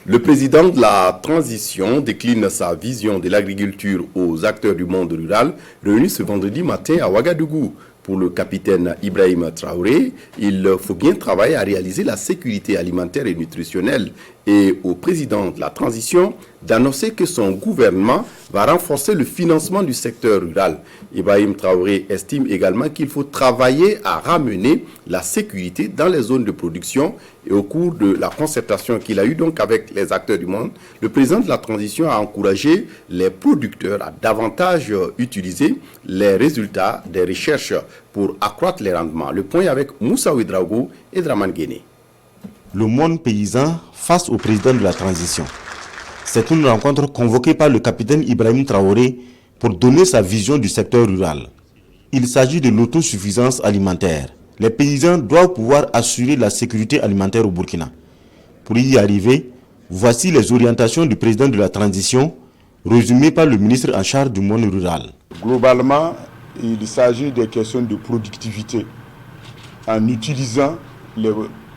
Le président de la transition décline sa vision de l'agriculture aux acteurs du monde rural réunis ce vendredi matin à Ouagadougou. Pour le capitaine Ibrahim Traoré, il faut bien travailler à réaliser la sécurité alimentaire et nutritionnelle et au président de la transition d'annoncer que son gouvernement va renforcer le financement du secteur rural. Ibrahim Traoré estime également qu'il faut travailler à ramener la sécurité dans les zones de production et au cours de la concertation qu'il a eue donc avec les acteurs du monde, le président de la transition a encouragé les producteurs à davantage utiliser les résultats des recherches pour accroître les rendements. Le point avec Moussa Ouedraogo et Draman Guéné. Le monde paysan face au président de la transition. C'est une rencontre convoquée par le capitaine Ibrahim Traoré pour donner sa vision du secteur rural. Il s'agit de l'autosuffisance alimentaire. Les paysans doivent pouvoir assurer la sécurité alimentaire au Burkina. Pour y arriver, voici les orientations du président de la transition, résumées par le ministre en charge du monde rural. Globalement, il s'agit des questions de productivité en utilisant les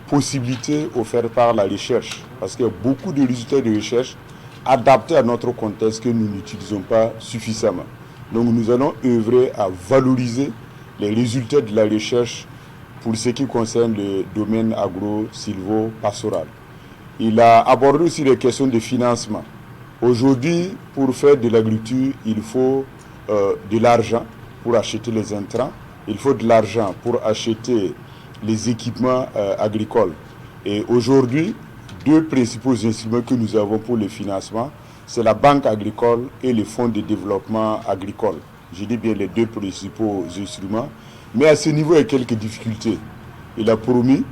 possibilités offertes par la recherche. Parce qu'il y a beaucoup de résultats de recherche adaptés à notre contexte que nous n'utilisons pas suffisamment. Donc nous allons œuvrer à valoriser les résultats de la recherche pour ce qui concerne le domaine agro-silvo-pastoral. Il a abordé aussi les questions de financement. Aujourd'hui, pour faire de l'agriculture, il faut de l'argent pour acheter les intrants. Il faut de l'argent pour acheter les équipements agricoles. Et aujourd'hui, deux principaux instruments que nous avons pour le financement, c'est la banque agricole et le fonds de développement agricole. Je dis bien les deux principaux instruments. Mais à ce niveau, il y a quelques difficultés. Il a promis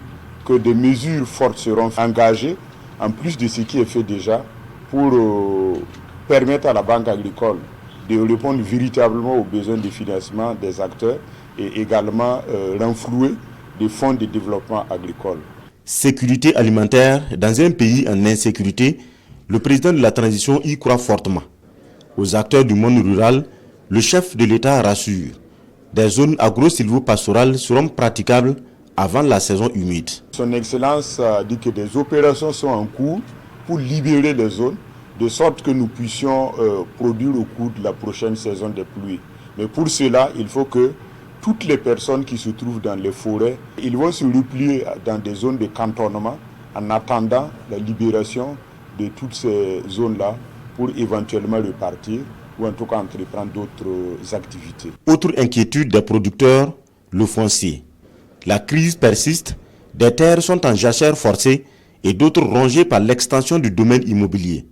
que des mesures fortes seront engagées, en plus de ce qui est fait déjà, pour permettre à la banque agricole de répondre véritablement aux besoins de financement des acteurs et également renflouer des fonds de développement agricole. Sécurité alimentaire dans un pays en insécurité, le président de la transition y croit fortement. Aux acteurs du monde rural, le chef de l'État rassure. Des zones agro-silvo-pastorales seront praticables avant la saison humide. Son Excellence a dit que des opérations sont en cours pour libérer les zones, de sorte que nous puissions produire au cours de la prochaine saison des pluies. Mais pour cela, il faut que toutes les personnes qui se trouvent dans les forêts, ils vont se replier dans des zones de cantonnement en attendant la libération de toutes ces zones-là pour éventuellement repartir ou en tout cas entreprendre d'autres activités. Autre inquiétude des producteurs, le foncier. La crise persiste, des terres sont en jachère forcée et d'autres rongées par l'extension du domaine immobilier.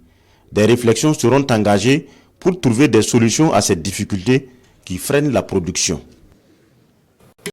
Des réflexions seront engagées pour trouver des solutions à cette difficulté qui freine la production.